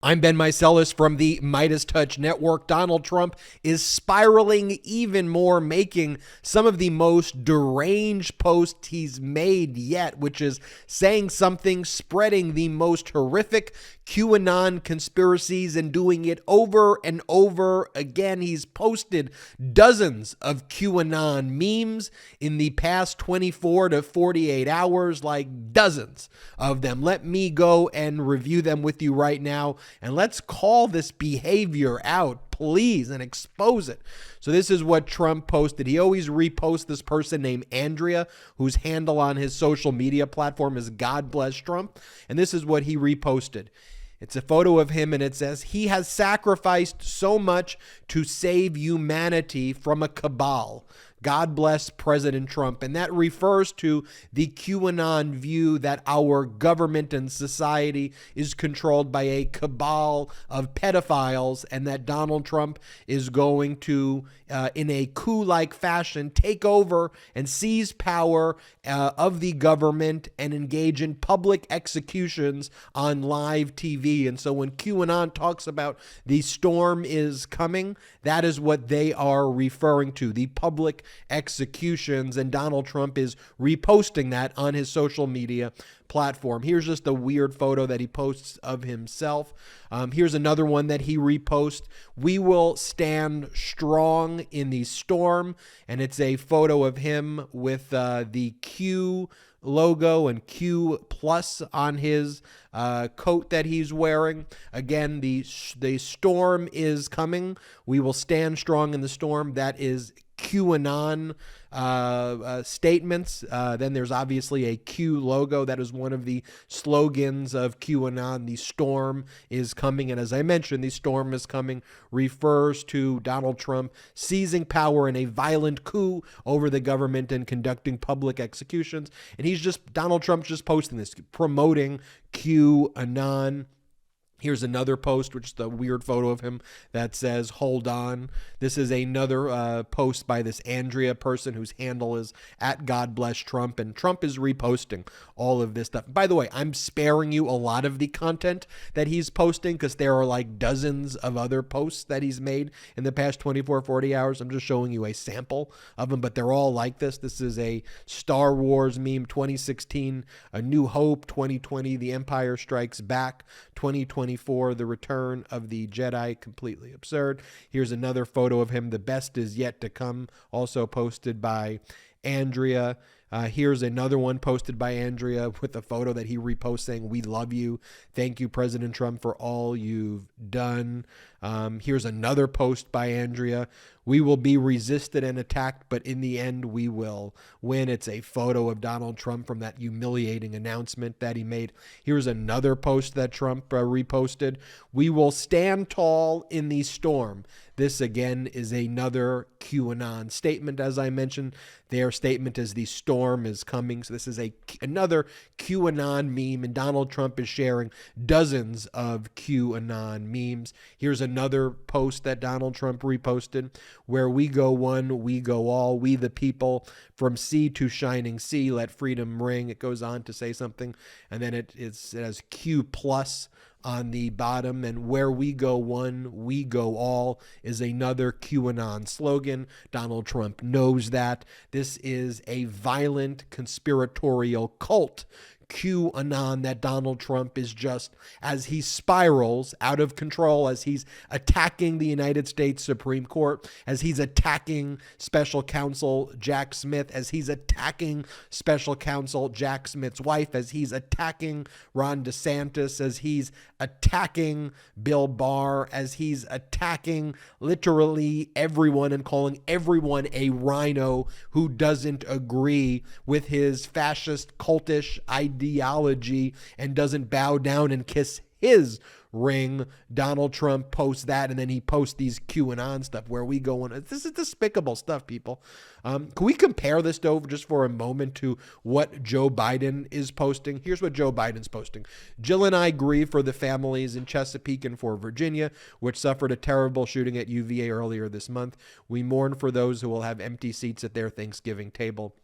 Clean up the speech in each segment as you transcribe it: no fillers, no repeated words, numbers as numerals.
I'm Ben Meiselas from the MeidasTouch Network. Donald Trump is spiraling even more, making some of the most deranged posts he's made yet, which is saying something, spreading the most horrific QAnon conspiracies, and doing it over and over again. He's posted dozens of QAnon memes in the past 24 to 48 hours, like dozens of them. Let me go and review them with you right now. And let's call this behavior out, please, and expose it. So this is what Trump posted. He always reposts this person named Andrea, whose handle on his social media platform is God Bless Trump. And this is what he reposted. It's a photo of him, and it says, "He has sacrificed so much to save humanity from a cabal. God bless President Trump." And that refers to the QAnon view that our government and society is controlled by a cabal of pedophiles, and that Donald Trump is going to, in a coup-like fashion, take over and seize power of the government and engage in public executions on live TV. And so when QAnon talks about the storm is coming, that is what they are referring to, the public executions, and Donald Trump is reposting that on his social media platform. Here's just a weird photo that he posts of himself. Here's another one that he reposts. "We will stand strong in the storm," and it's a photo of him with the Q logo and Q plus on his coat that he's wearing. Again, the storm is coming. We will stand strong in the storm. That is QAnon statements. Then there's obviously a Q logo. That is one of the slogans of QAnon. The storm is coming. And as I mentioned, the storm is coming refers to Donald Trump seizing power in a violent coup over the government and conducting public executions. And Donald Trump's just posting this, promoting QAnon. Here's another post, which is the weird photo of him that says, "Hold on." This is another post by this Andrea person whose handle is at God Bless Trump. And Trump is reposting all of this stuff. By the way, I'm sparing you a lot of the content that he's posting because there are like dozens of other posts that he's made in the past 24, 40 hours. I'm just showing you a sample of them, but they're all like this. This is a Star Wars meme, 2016, A New Hope, 2020, The Empire Strikes Back, 2024, The Return of the Jedi, completely absurd. Here's another photo of him, The Best Is Yet to Come, also posted by Andrea. Here's another one posted by Andrea with a photo that he reposts saying, "We love you. Thank you, President Trump, for all you've done." Here's another post by Andrea. "We will be resisted and attacked, but in the end, we will win." It's a photo of Donald Trump from that humiliating announcement that he made. Here's another post that Trump reposted. "We will stand tall in the storm." This, again, is another QAnon statement. As I mentioned, their statement is the storm is coming. So this is another QAnon meme, and Donald Trump is sharing dozens of QAnon memes. Here's another post that Donald Trump reposted, where "We go one, we go all, we the people, from sea to shining sea, let freedom ring." It goes on to say something, and then it has Q plus on the bottom, and "Where we go one, we go all" is another QAnon slogan. Donald Trump knows that. This is a violent conspiratorial cult QAnon that Donald Trump is just, as he spirals out of control, as he's attacking the United States Supreme Court, as he's attacking special counsel Jack Smith, as he's attacking special counsel Jack Smith's wife, as he's attacking Ron DeSantis, as he's attacking Bill Barr, as he's attacking literally everyone and calling everyone a rhino who doesn't agree with his fascist cultish ideology and doesn't bow down and kiss his ring. Donald Trump posts that, and then he posts these QAnon stuff where we go on. This is despicable stuff, people. Can we compare this, though, just for a moment to what Joe Biden is posting? Here's what Joe Biden's posting. "Jill and I grieve for the families in Chesapeake and for Virginia, which suffered a terrible shooting at UVA earlier this month. We mourn for those who will have empty seats at their Thanksgiving table.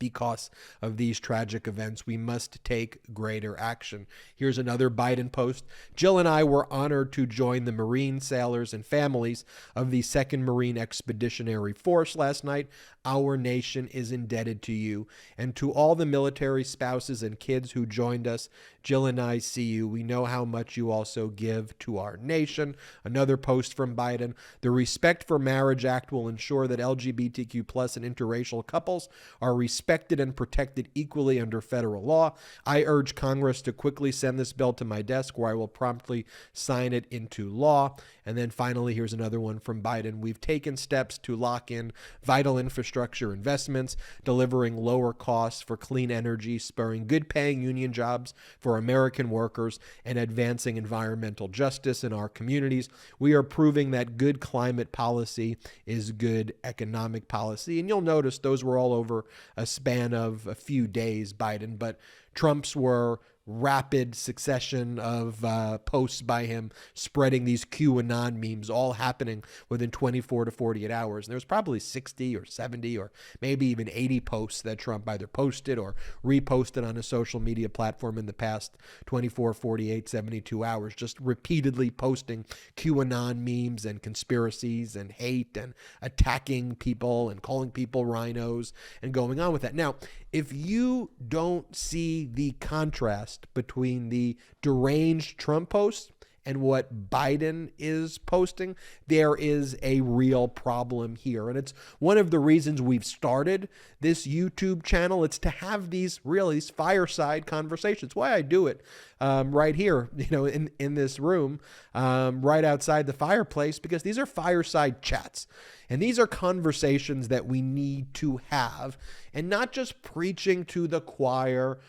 because of these tragic events, we must take greater action. Here's another Biden post. Jill and I were honored to join the Marine sailors and families of the 2nd Marine Expeditionary Force last night. Our nation is indebted to you. And to all the military spouses and kids who joined us, Jill and I see you. We know how much you also give to our nation. Another post from Biden. The Respect for Marriage Act will ensure that LGBTQ plus and interracial couples are respected and protected equally under federal law. I urge Congress to quickly send this bill to my desk where I will promptly sign it into law. And then finally, here's another one from Biden. We've taken steps to lock in vital infrastructure investments, delivering lower costs for clean energy, spurring good-paying union jobs for American workers, and advancing environmental justice in our communities. We are proving that good climate policy is good economic policy. And you'll notice those were all over a span of a few days, Biden, but Trump's were rapid succession of posts by him spreading these QAnon memes, all happening within 24 to 48 hours. And there was probably 60 or 70 or maybe even 80 posts that Trump either posted or reposted on a social media platform in the past 24, 48, 72 hours, just repeatedly posting QAnon memes and conspiracies and hate and attacking people and calling people rhinos and going on with that. Now, if you don't see the contrast between the deranged Trump posts and what Biden is posting, there is a real problem here. And it's one of the reasons we've started this YouTube channel. It's to have these fireside conversations. Why I do it right here, in this room, right outside the fireplace, because these are fireside chats. And these are conversations that we need to have, and not just preaching to the choir.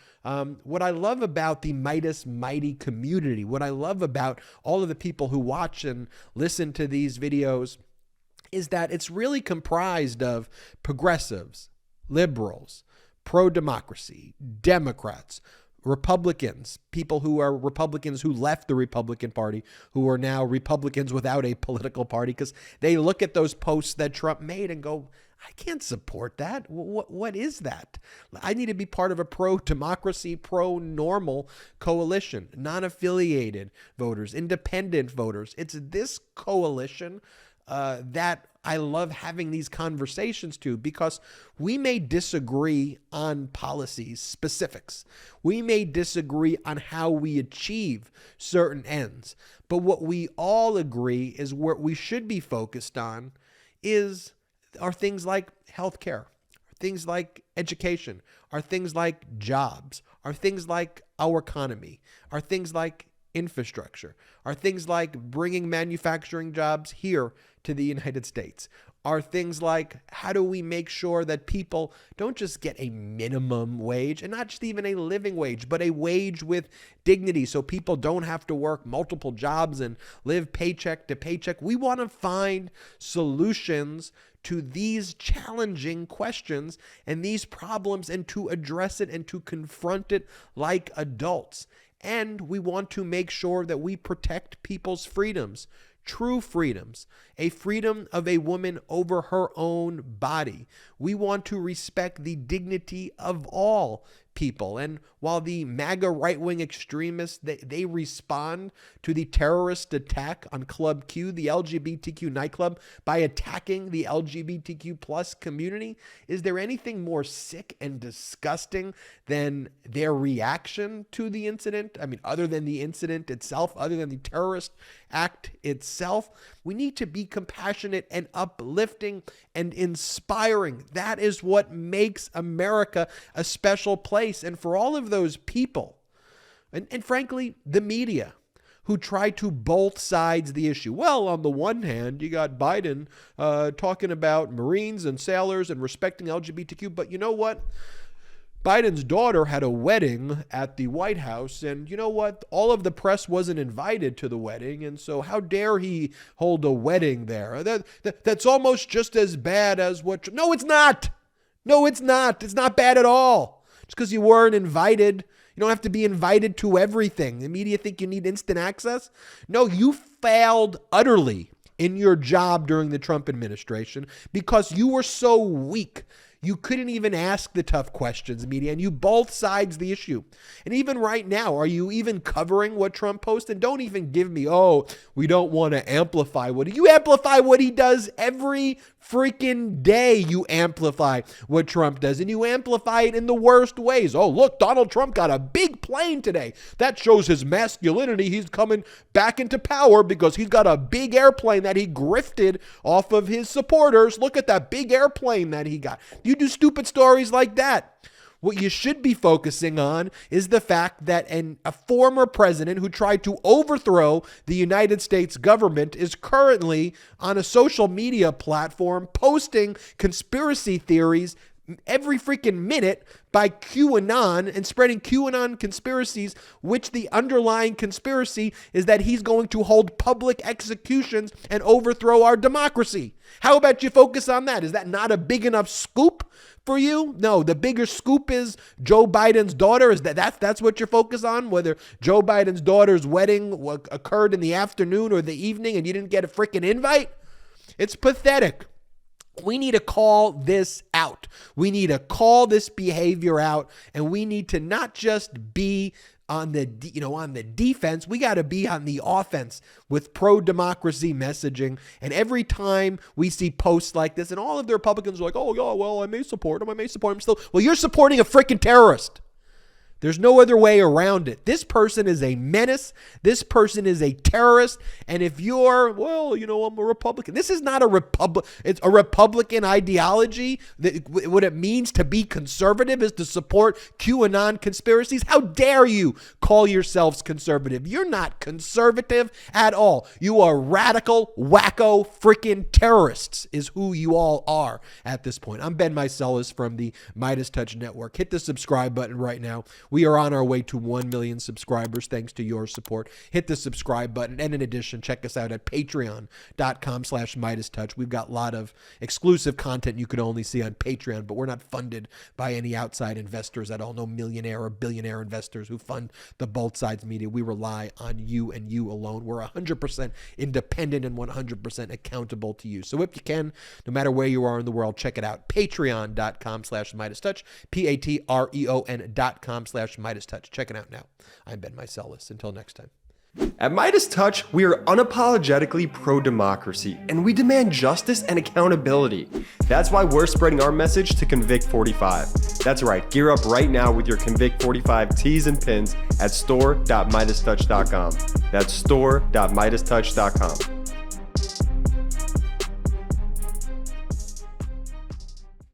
What I love about the Meidas Mighty community, what I love about all of the people who watch and listen to these videos, is that it's really comprised of progressives, liberals, pro-democracy, Democrats, Republicans, people who are Republicans who left the Republican Party, who are now Republicans without a political party, because they look at those posts that Trump made and go, I can't support that. What is that? I need to be part of a pro-democracy, pro-normal coalition, non-affiliated voters, independent voters. It's this coalition that I love having these conversations to, because we may disagree on policies, specifics. We may disagree on how we achieve certain ends. But what we all agree is what we should be focused on are things like healthcare, things like education, are things like jobs, are things like our economy, are things like infrastructure, are things like bringing manufacturing jobs here to the United States, are things like how do we make sure that people don't just get a minimum wage, and not just even a living wage, but a wage with dignity, so people don't have to work multiple jobs and live paycheck to paycheck. We want to find solutions to these challenging questions and these problems, and to address it and to confront it like adults. And we want to make sure that we protect people's freedoms, true freedoms, a freedom of a woman over her own body. We want to respect the dignity of all people. And while the MAGA right-wing extremists, they respond to the terrorist attack on Club Q, the LGBTQ nightclub, by attacking the LGBTQ plus community, is there anything more sick and disgusting than their reaction to the incident? I mean, other than the incident itself, other than the terrorist act itself, we need to be compassionate and uplifting and inspiring. That is what makes America a special place. And for all of those people, and frankly, the media, who try to both sides the issue. Well, on the one hand, you got Biden talking about Marines and sailors and respecting LGBTQ, but you know what? Biden's daughter had a wedding at the White House, and you know what? All of the press wasn't invited to the wedding, and so how dare he hold a wedding there? That's almost just as bad as what... No, it's not! No, it's not. It's not bad at all. Just because you weren't invited, you don't have to be invited to everything. The media think you need instant access. No, you failed utterly in your job during the Trump administration because you were so weak. You couldn't even ask the tough questions, media, and you both sides the issue. And even right now, are you even covering what Trump posted? Don't even give me, oh, we don't want to amplify what you amplify what he does every freaking day. You amplify what Trump does, and you amplify it in the worst ways. Oh, look, Donald Trump got a big plane today. That shows his masculinity. He's coming back into power because he's got a big airplane that he grifted off of his supporters. Look at that big airplane that he got. You do stupid stories like that. What you should be focusing on is the fact that a former president who tried to overthrow the United States government is currently on a social media platform posting conspiracy theories every freaking minute by QAnon and spreading QAnon conspiracies, which the underlying conspiracy is that he's going to hold public executions and overthrow our democracy. How about you focus on that? Is that not a big enough scoop for you? No, the bigger scoop is Joe Biden's daughter. Is that's what you're focused on? Whether Joe Biden's daughter's wedding occurred in the afternoon or the evening and you didn't get a freaking invite? It's pathetic. We need to call this out. We need to call this behavior out, and we need to not just be on the defense. We got to be on the offense with pro-democracy messaging. And every time we see posts like this, and all of the Republicans are like, oh, yeah, well, I may support him still. Well, you're supporting a freaking terrorist. There's no other way around it. This person is a menace. This person is a terrorist. And if you're, well, I'm a Republican. This is not a republic. It's a Republican ideology. What it means to be conservative is to support QAnon conspiracies. How dare you call yourselves conservative? You're not conservative at all. You are radical, wacko, freaking terrorists is who you all are at this point. I'm Ben Meiselas from the MeidasTouch Network. Hit the subscribe button right now. We are on our way to 1 million subscribers thanks to your support. Hit the subscribe button. And in addition, check us out at patreon.com/MeidasTouch. We've got a lot of exclusive content you can only see on Patreon, but we're not funded by any outside investors at all. No millionaire or billionaire investors who fund the Both Sides Media. We rely on you and you alone. We're 100% independent and 100% accountable to you. So if you can, no matter where you are in the world, check it out. Patreon.com/MeidasTouch. Patreon.com/MeidasTouch. Check it out now. I'm Ben Meiselas. Until next time. At MeidasTouch, we are unapologetically pro-democracy, and we demand justice and accountability. That's why we're spreading our message to Convict 45. That's right, gear up right now with your Convict 45 tees and pins at store.meidastouch.com. That's store.meidastouch.com.